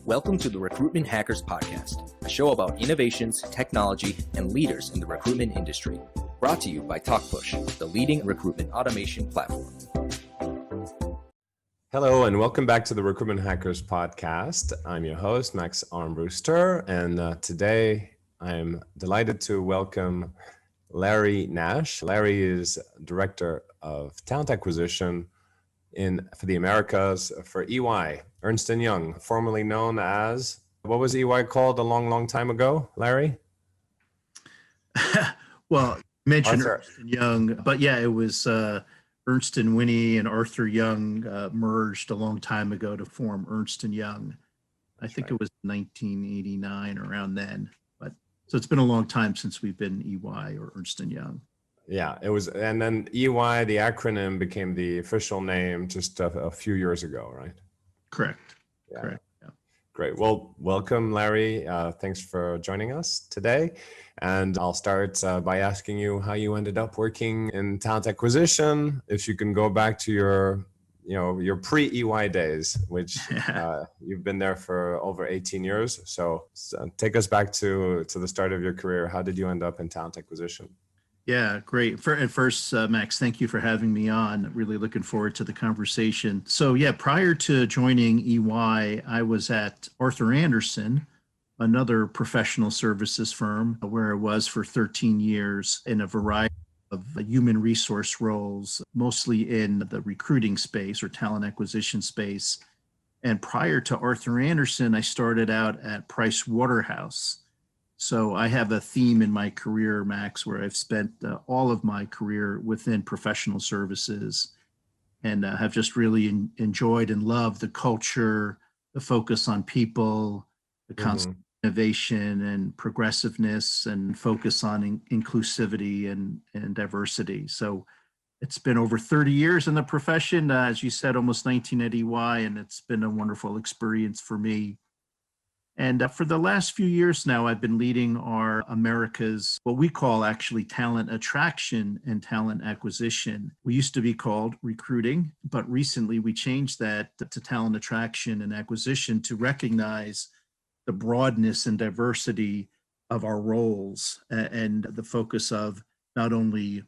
Welcome to the Recruitment Hackers Podcast, a show about innovations, technology, and leaders in the recruitment industry. Brought to you by TalkPush, the leading recruitment automation platform. Hello, and welcome back to the Recruitment Hackers Podcast. I'm your host, Max Armbruster, and today I'm delighted to welcome Larry Nash. Larry is Director of Talent Acquisition for the Americas for EY, Ernst & Young, formerly known as, what was EY called a long, long time ago, Larry? Well, mentioned Arthur. Ernst & Young, but yeah, it was Ernst & Winnie and Arthur Young merged a long time ago to form Ernst & Young. I think it was 1989, around then. But so it's been a long time since we've been EY or Ernst & Young. Yeah, it was, and then EY, the acronym, became the official name just a few years ago, right? Correct. Yeah. Correct. Yeah. Great. Well, welcome, Larry. Thanks for joining us today. And I'll start by asking you how you ended up working in talent acquisition. If you can go back to your pre-EY days, which you've been there for over 18 years. So take us back to the start of your career. How did you end up in talent acquisition? Yeah, great. First, Max, thank you for having me on. Really looking forward to the conversation. So yeah, prior to joining EY, I was at Arthur Andersen, another professional services firm, where I was for 13 years in a variety of human resource roles, mostly in the recruiting space or talent acquisition space. And prior to Arthur Andersen, I started out at Price Waterhouse. So I have a theme in my career, Max, where I've spent all of my career within professional services and have just really enjoyed and loved the culture, the focus on people, the constant innovation and progressiveness and focus on inclusivity and diversity. So it's been over 30 years in the profession, as you said, almost 19 at EY, and it's been a wonderful experience for me. And for the last few years now, I've been leading our Americas, what we call actually talent attraction and talent acquisition. We used to be called recruiting, but recently we changed that to talent attraction and acquisition to recognize the broadness and diversity of our roles and the focus of not only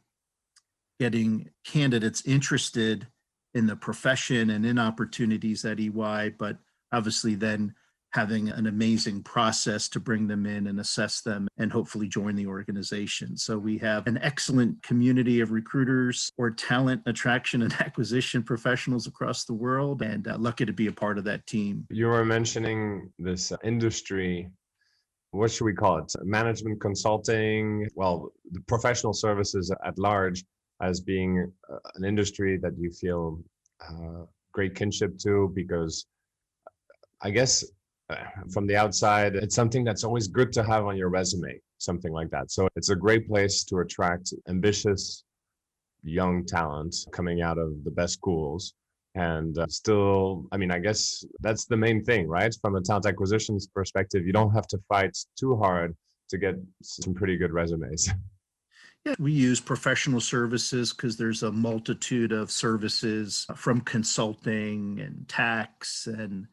getting candidates interested in the profession and in opportunities at EY, but obviously then having an amazing process to bring them in and assess them and hopefully join the organization. So we have an excellent community of recruiters or talent attraction and acquisition professionals across the world, and lucky to be a part of that team. You were mentioning this industry, what should we call it? Management consulting, well, the professional services at large as being an industry that you feel great kinship to, because I guess from the outside, it's something that's always good to have on your resume, something like that. So it's a great place to attract ambitious young talent coming out of the best schools. And still, I mean, I guess that's the main thing, right? From a talent acquisitions perspective, you don't have to fight too hard to get some pretty good resumes. Yeah, we use professional services because there's a multitude of services from consulting and tax and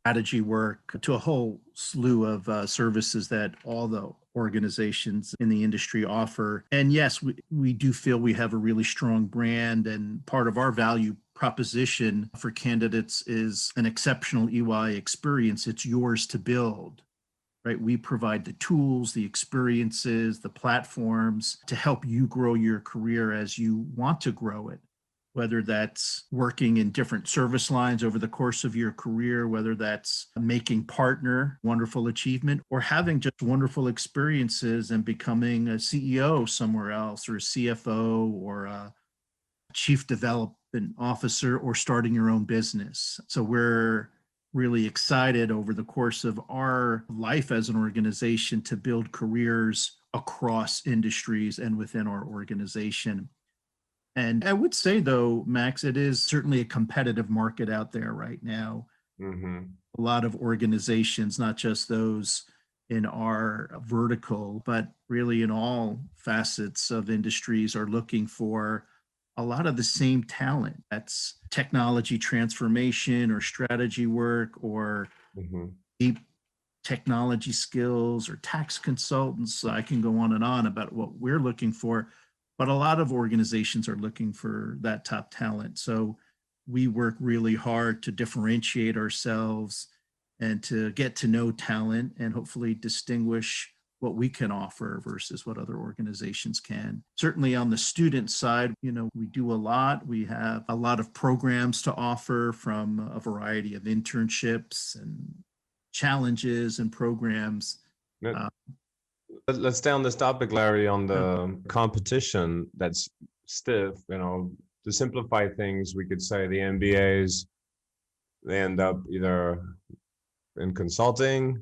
strategy work to a whole slew of services that all the organizations in the industry offer. And yes, we do feel we have a really strong brand, and part of our value proposition for candidates is an exceptional EY experience. It's yours to build, right? We provide the tools, the experiences, the platforms to help you grow your career as you want to grow it. Whether that's working in different service lines over the course of your career, whether that's making partner, wonderful achievement, or having just wonderful experiences and becoming a CEO somewhere else, or a CFO, or a chief development officer, or starting your own business. So we're really excited over the course of our life as an organization to build careers across industries and within our organization. And I would say, though, Max, it is certainly a competitive market out there right now. A lot of organizations, not just those in our vertical, but really in all facets of industries, are looking for a lot of the same talent. That's technology transformation or strategy work or deep technology skills or tax consultants. I can go on and on about what we're looking for, but a lot of organizations are looking for that top talent. So we work really hard to differentiate ourselves and to get to know talent and hopefully distinguish what we can offer versus what other organizations can. Certainly on the student side, we do a lot. We have a lot of programs to offer, from a variety of internships and challenges and programs. Let's stay on this topic, Larry, on the competition that's stiff. To simplify things, we could say the MBAs, they end up either in consulting,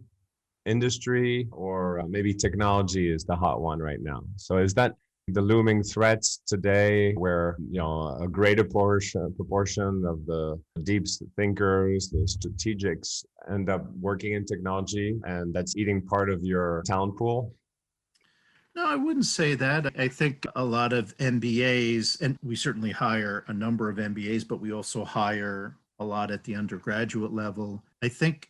industry, or maybe technology is the hot one right now. So is that the looming threats today, where a greater proportion of the deep thinkers, the strategics, end up working in technology, and that's eating part of your talent pool? No, I wouldn't say that. I think a lot of MBAs, and we certainly hire a number of MBAs, but we also hire a lot at the undergraduate level. I think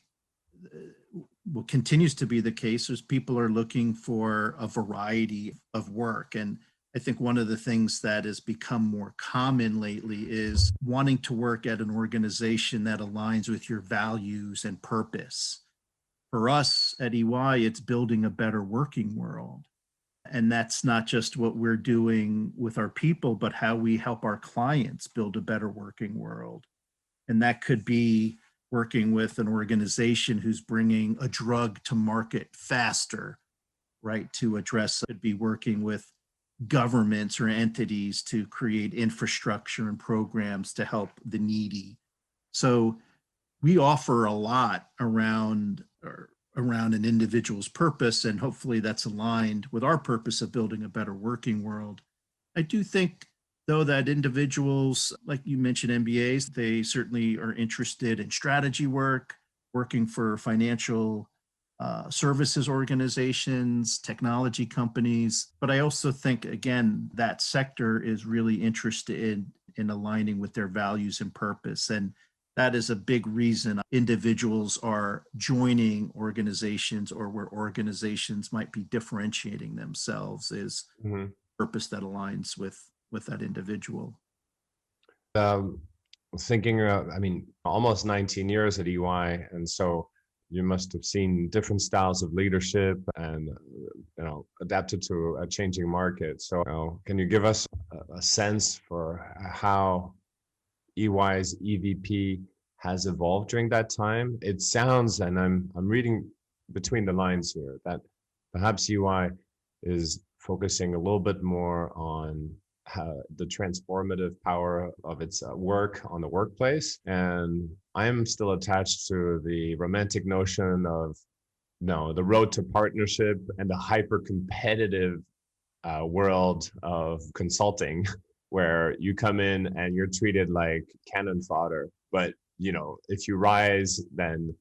what continues to be the case is people are looking for a variety of work. And I think one of the things that has become more common lately is wanting to work at an organization that aligns with your values and purpose. For us at EY, it's building a better working world. And that's not just what we're doing with our people, but how we help our clients build a better working world. And that could be working with an organization who's bringing a drug to market faster, right? To address, it could be working with governments or entities to create infrastructure and programs to help the needy. So we offer a lot around an individual's purpose, and hopefully that's aligned with our purpose of building a better working world. I do think, though, that individuals, like you mentioned, MBAs, they certainly are interested in strategy work, working for financial services organizations, technology companies. But I also think, again, that sector is really interested in aligning with their values and purpose. And that is a big reason individuals are joining organizations, or where organizations might be differentiating themselves, is purpose that aligns with that individual. Thinking, almost 19 years at EY, and so you must have seen different styles of leadership and adapted to a changing market. So can you give us a sense for how EY's EVP has evolved during that time? It sounds, and I'm reading between the lines here, that perhaps EY is focusing a little bit more on the transformative power of its work on the workplace. And I'm still attached to the romantic notion of the road to partnership and the hyper competitive world of consulting, where you come in and you're treated like cannon fodder. But if you rise, then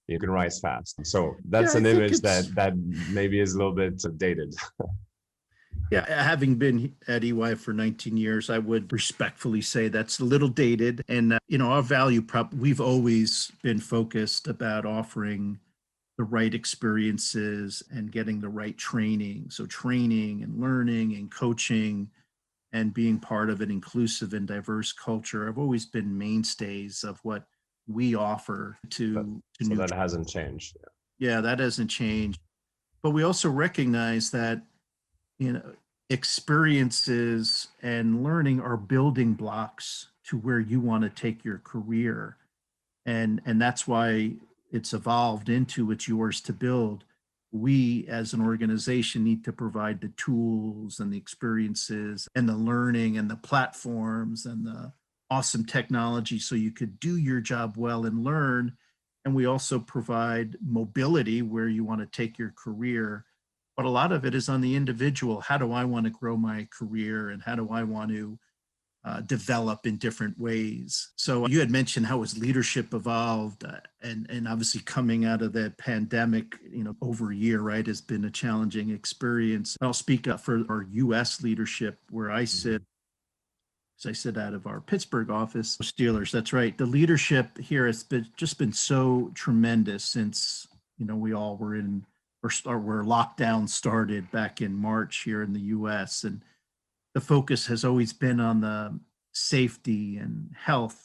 you can rise fast. So that's an image that maybe is a little bit dated. Yeah, having been at EY for 19 years, I would respectfully say that's a little dated. And, our value prop, we've always been focused about offering the right experiences and getting the right training. So training and learning and coaching and being part of an inclusive and diverse culture have always been mainstays of what we offer to so that hasn't changed. Yeah, that hasn't changed. But we also recognize that experiences and learning are building blocks to where you want to take your career. And that's why it's evolved into it's yours to build. We as an organization need to provide the tools and the experiences and the learning and the platforms and the awesome technology so you could do your job well and learn. And we also provide mobility where you want to take your career. But a lot of it is on the individual. How do I want to grow my career, and how do I want to develop in different ways? So you had mentioned how has leadership evolved, and obviously coming out of the pandemic, over a year, right, has been a challenging experience. I'll speak up for our U.S. leadership where I sit. As I sit out of our Pittsburgh office, Steelers. That's right. The leadership here has been so tremendous since we all were in, or where lockdown started back in March here in the US. And the focus has always been on the safety and health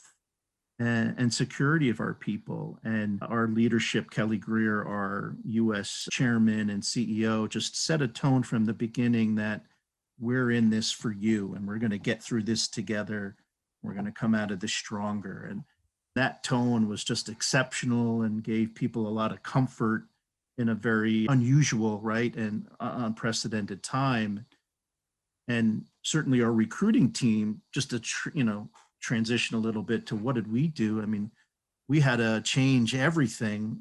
and security of our people. And our leadership, Kelly Greer, our US chairman and CEO, just set a tone from the beginning that we're in this for you and we're going to get through this together. We're going to come out of this stronger. And that tone was just exceptional and gave people a lot of comfort in a very unusual, right, and unprecedented time. And certainly our recruiting team, just to transition a little bit to what did we do? I mean, we had to change everything,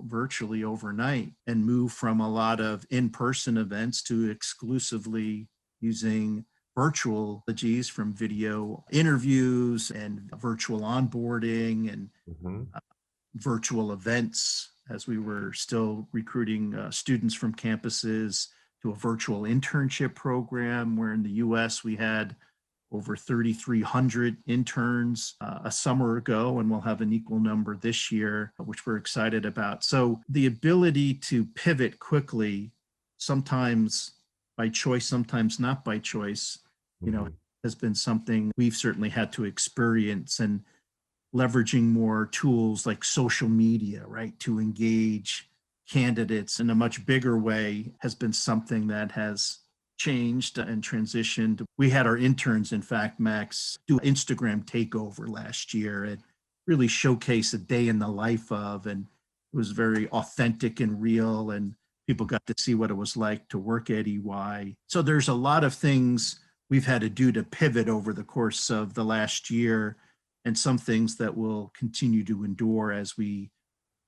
virtually overnight and move from a lot of in-person events to exclusively using virtual strategies, from video interviews and virtual onboarding and virtual events, as we were still recruiting students from campuses, to a virtual internship program where in the US we had over 3,300 interns a summer ago, and we'll have an equal number this year, which we're excited about. So the ability to pivot quickly, sometimes by choice, sometimes not by choice, has been something we've certainly had to experience. And leveraging more tools like social media, right, to engage candidates in a much bigger way has been something that has changed and transitioned. We had our interns, in fact, Max, do Instagram takeover last year and really showcase a day in the life of, and it was very authentic and real, and people got to see what it was like to work at EY. So there's a lot of things we've had to do to pivot over the course of the last year, and some things that will continue to endure as we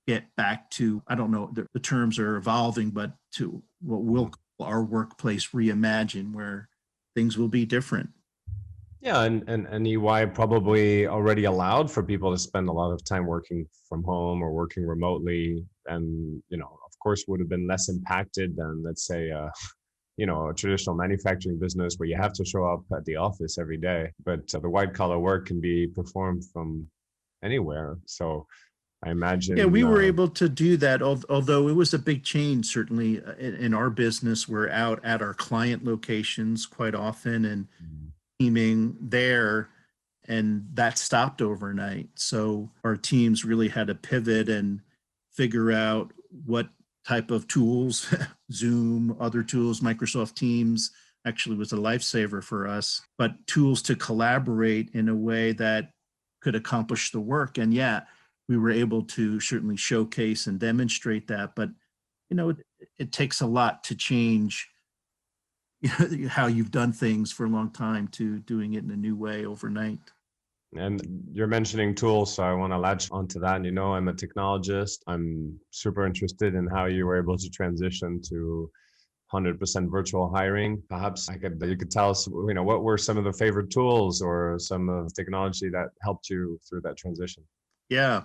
get back to, I don't know, the terms are evolving, but to what we'll call our workplace reimagined, where things will be different. Yeah, and EY probably already allowed for people to spend a lot of time working from home or working remotely, and of course would have been less impacted than, let's say, a traditional manufacturing business where you have to show up at the office every day. But the white collar work can be performed from anywhere. So I imagine. Yeah, we were able to do that, although it was a big change, certainly in our business. We're out at our client locations quite often and teaming there, and that stopped overnight. So our teams really had to pivot and figure out what type of tools, Zoom, other tools, Microsoft Teams actually was a lifesaver for us, but tools to collaborate in a way that could accomplish the work. And yeah, we were able to certainly showcase and demonstrate that, but it takes a lot to change how you've done things for a long time to doing it in a new way overnight. And you're mentioning tools, so I want to latch onto that. I'm a technologist. I'm super interested in how you were able to transition to 100% virtual hiring. Perhaps you could tell us, what were some of the favorite tools or some of the technology that helped you through that transition? Yeah.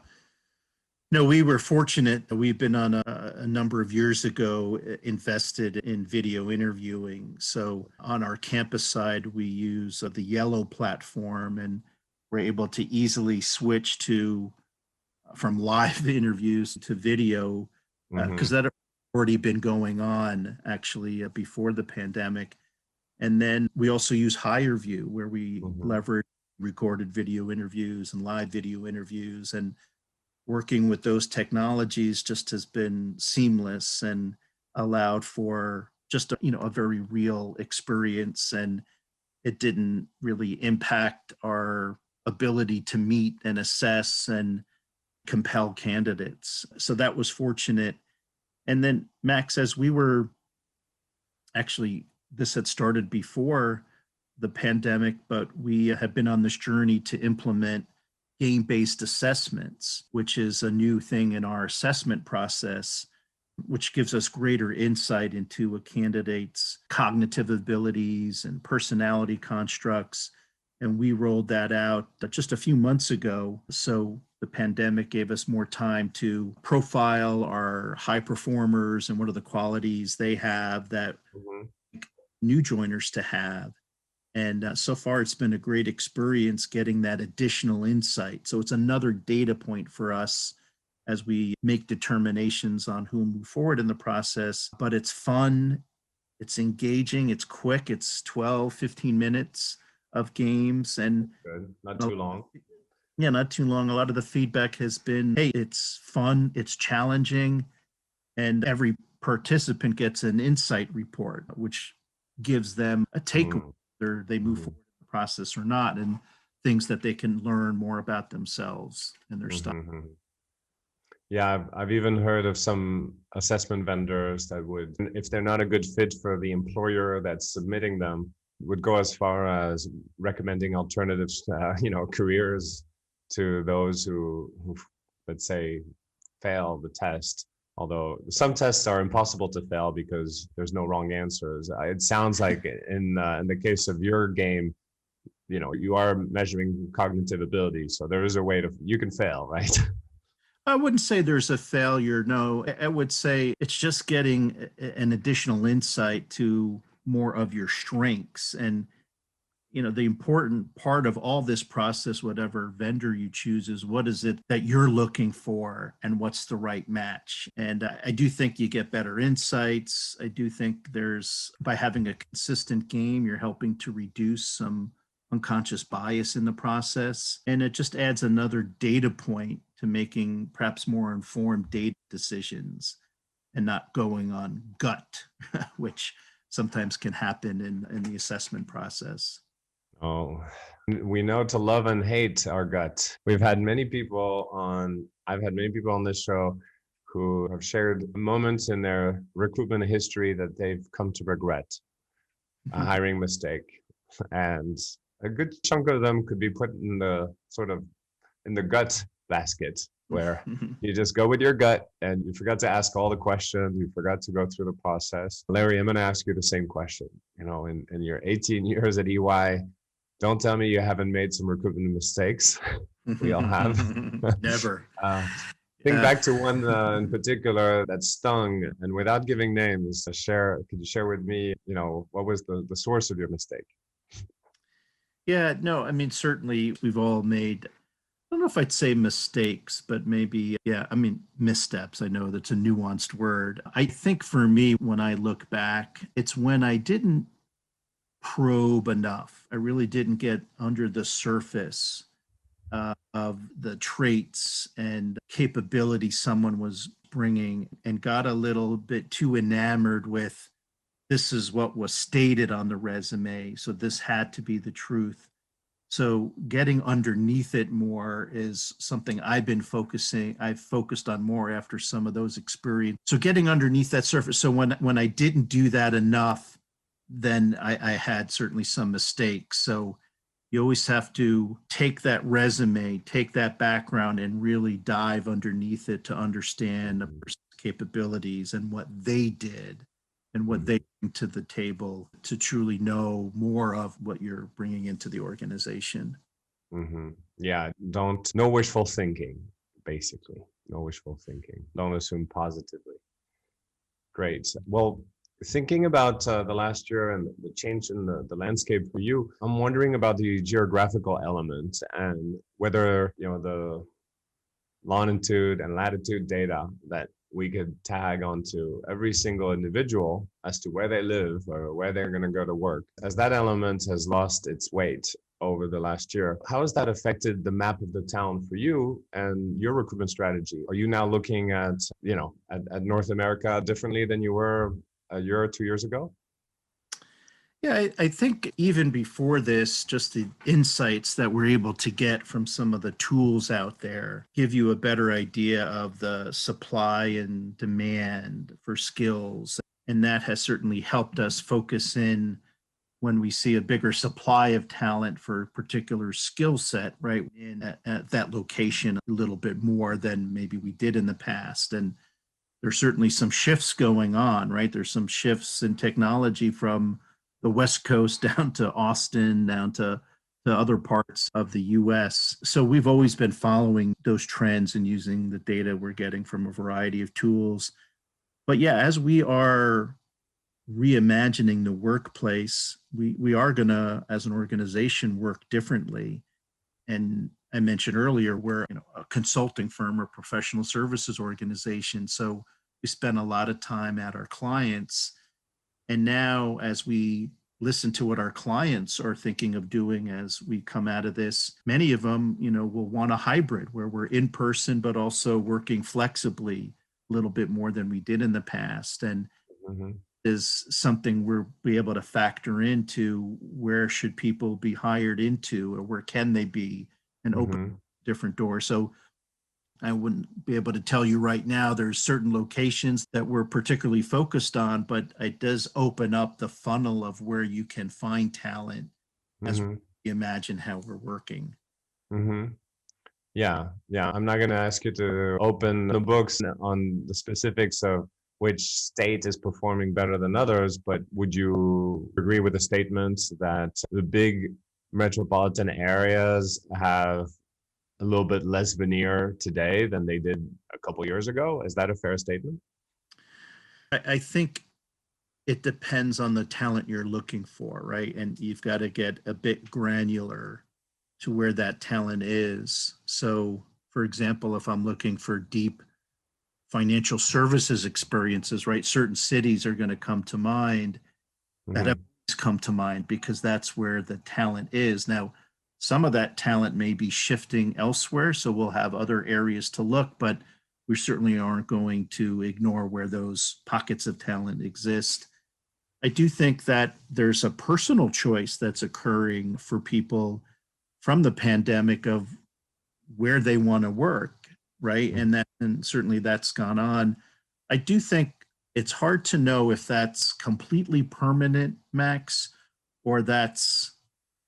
No, we were fortunate. We've been on a number of years ago invested in video interviewing. So on our campus side, we use the Yellow platform, and we're able to easily switch from live interviews to video, because that had already been going on actually before the pandemic. And then we also use HireVue, where we leverage recorded video interviews and live video interviews, and working with those technologies just has been seamless and allowed for just a very real experience, and it didn't really impact our ability to meet and assess and compel candidates. So that was fortunate. And then Max, as we were this had started before the pandemic, but we have been on this journey to implement game-based assessments, which is a new thing in our assessment process, which gives us greater insight into a candidate's cognitive abilities and personality constructs. And we rolled that out just a few months ago. So the pandemic gave us more time to profile our high performers and what are the qualities they have that new joiners to have. And so far, it's been a great experience getting that additional insight. So it's another data point for us as we make determinations on who will move forward in the process. But it's fun, it's engaging, it's quick, it's 12, 15 minutes of games. And Good. Not too long. yeah, not too long. A lot of the feedback has been, hey, it's fun, it's challenging, and every participant gets an insight report, which gives them a takeaway whether they move forward in the process or not, and things that they can learn more about themselves and their stuff. Yeah, I've even heard of some assessment vendors that would, if they're not a good fit for the employer that's submitting them, would go as far as recommending alternatives, careers to those who, let's say, fail the test. Although some tests are impossible to fail because there's no wrong answers. It sounds like in the case of your game, you are measuring cognitive ability, so there is a way you can fail, right? I wouldn't say there's a failure. No, I would say it's just getting an additional insight to more of your strengths. And, the important part of all this process, whatever vendor you choose, is what is it that you're looking for and what's the right match. And I do think you get better insights. I do think by having a consistent game, you're helping to reduce some unconscious bias in the process. And it just adds another data point to making perhaps more informed data decisions and not going on gut, which sometimes can happen in the assessment process. Oh, we know to love and hate our gut. I've had many people on this show who have shared moments in their recruitment history that they've come to regret, a hiring mistake. And a good chunk of them could be put in the gut basket, where you just go with your gut and you forgot to ask all the questions, you forgot to go through the process. Larry, I'm going to ask you the same question. In your 18 years at EY, don't tell me you haven't made some recruitment mistakes. We all have. Never. Think back to one in particular that stung, and without giving names, could you share with me, what was the source of your mistake? Yeah, no, I mean, certainly we've all made, I don't know if I'd say mistakes, but maybe, missteps. I know that's a nuanced word. I think for me, when I look back, it's when I didn't probe enough. I really didn't get under the surface of the traits and capability someone was bringing, and got a little bit too enamored with, this is what was stated on the resume, so this had to be the truth. So getting underneath it more is something I've focused on more after some of those experiences. So getting underneath that surface. So when I didn't do that enough, then I had certainly some mistakes. So you always have to take that resume, take that background, and really dive underneath it to understand the person's capabilities and what they did and what they bring to the table, to truly know more of what you're bringing into the organization. Yeah, no wishful thinking, basically. No wishful thinking. Don't assume positively. Great. Well, thinking about the last year and the change in the landscape for you, I'm wondering about the geographical element and whether, the longitude and latitude data that we could tag onto every single individual as to where they live or where they're going to go to work. As that element has lost its weight over the last year, how has that affected the map of the town for you and your recruitment strategy? Are you now looking at North America differently than you were a year or 2 years ago? Yeah, I think even before this, just the insights that we're able to get from some of the tools out there give you a better idea of the supply and demand for skills. And that has certainly helped us focus in when we see a bigger supply of talent for a particular skill set, right, at that location a little bit more than maybe we did in the past. And there's certainly some shifts going on, right? There's some shifts in technology from the West Coast down to Austin, down to other parts of the US. So we've always been following those trends and using the data we're getting from a variety of tools. But yeah, as we are reimagining the workplace, we are going to, as an organization, work differently. And I mentioned earlier, we're a consulting firm or professional services organization. So we spend a lot of time at our clients. And now as we listen to what our clients are thinking of doing as we come out of this, many of them, will want a hybrid where we're in person, but also working flexibly a little bit more than we did in the past. And is something we'll be able to factor into where should people be hired into, or where can they be, and open different doors. So I wouldn't be able to tell you right now, there's certain locations that we're particularly focused on, but it does open up the funnel of where you can find talent as we imagine how we're working. Yeah. I'm not going to ask you to open the books on the specifics of which state is performing better than others, but would you agree with the statement that the big metropolitan areas have a little bit less veneer today than they did a couple years ago? Is that a fair statement? I think it depends on the talent you're looking for, right? And you've got to get a bit granular to where that talent is. So, for example, if I'm looking for deep financial services experiences, right, certain cities are going to come to mind that have come to mind because that's where the talent is. Now, some of that talent may be shifting elsewhere, so we'll have other areas to look, but we certainly aren't going to ignore where those pockets of talent exist. I do think that there's a personal choice that's occurring for people from the pandemic of where they want to work, right? And certainly that's gone on. I do think it's hard to know if that's completely permanent, Max, or that's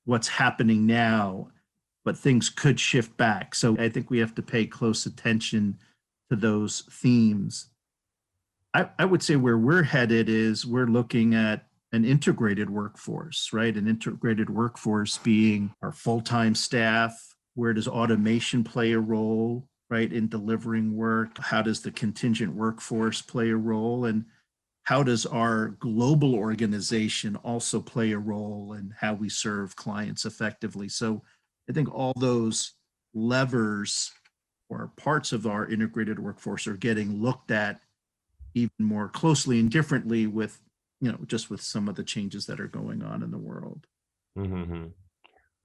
what's happening now, but things could shift back. So I think we have to pay close attention to those themes. I would say where we're headed is we're looking at an integrated workforce, right? An integrated workforce being our full-time staff. Where does automation play a role, right, in delivering work? How does the contingent workforce play a role? And how does our global organization also play a role in how we serve clients effectively? So I think all those levers or parts of our integrated workforce are getting looked at even more closely and differently with, just with some of the changes that are going on in the world.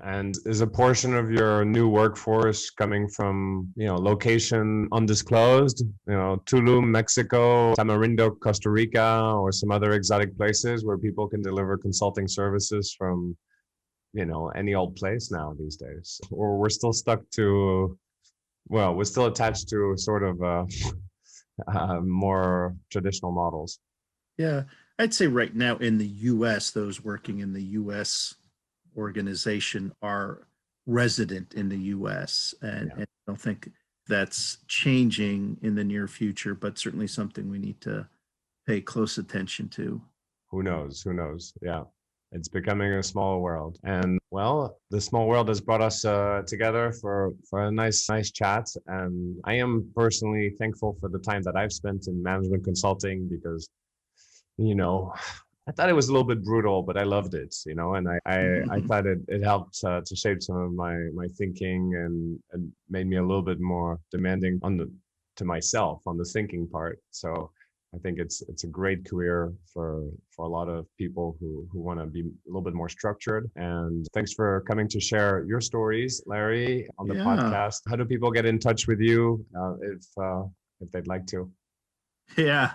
And is a portion of your new workforce coming from, location undisclosed, Tulum, Mexico, Tamarindo, Costa Rica, or some other exotic places where people can deliver consulting services from, any old place now these days? Or we're still stuck to, we're still attached to sort of more traditional models? Yeah, I'd say right now in the US, those working in the US organization are resident in the US. And I don't think that's changing in the near future, but certainly something we need to pay close attention to. Who knows? Yeah. It's becoming a small world. And well, the small world has brought us together for a nice chat. And I am personally thankful for the time that I've spent in management consulting because, I thought it was a little bit brutal, but I loved it, and I thought it helped to shape some of my thinking and made me a little bit more demanding to myself on the thinking part. So I think it's a great career for a lot of people who want to be a little bit more structured. And thanks for coming to share your stories, Larry, on the podcast. How do people get in touch with you if they'd like to? Yeah.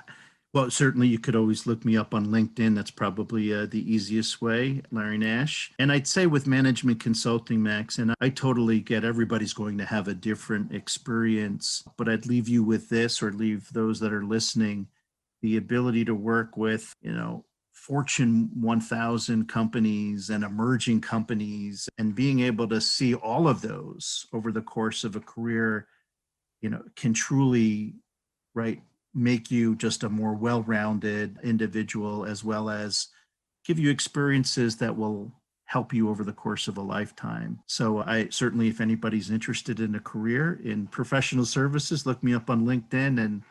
Well, certainly you could always look me up on LinkedIn. That's probably the easiest way, Larry Nash. And I'd say with management consulting, Max, and I totally get everybody's going to have a different experience, but I'd leave you with this, or leave those that are listening, the ability to work with, Fortune 1000 companies and emerging companies, and being able to see all of those over the course of a career, can truly, right, make you just a more well-rounded individual, as well as give you experiences that will help you over the course of a lifetime. So I certainly, if anybody's interested in a career in professional services, look me up on LinkedIn.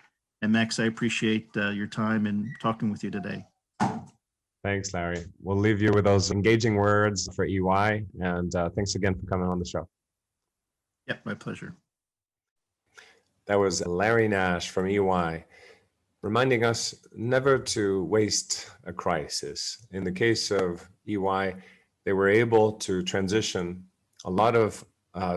And Max, I appreciate your time and talking with you today. Thanks, Larry. We'll leave you with those engaging words for EY. And thanks again for coming on the show. Yep, my pleasure. That was Larry Nash from EY, reminding us never to waste a crisis. In the case of EY, they were able to transition a lot of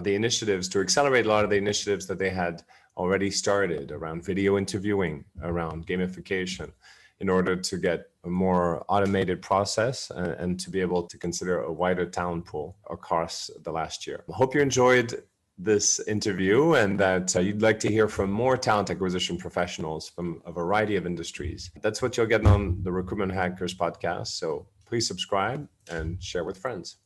the initiatives, to accelerate a lot of the initiatives that they had already started around video interviewing, around gamification, in order to get a more automated process and to be able to consider a wider talent pool across the last year. I hope you enjoyed this interview and that you'd like to hear from more talent acquisition professionals from a variety of industries. That's what you'll get on the Recruitment Hackers podcast. So please subscribe and share with friends.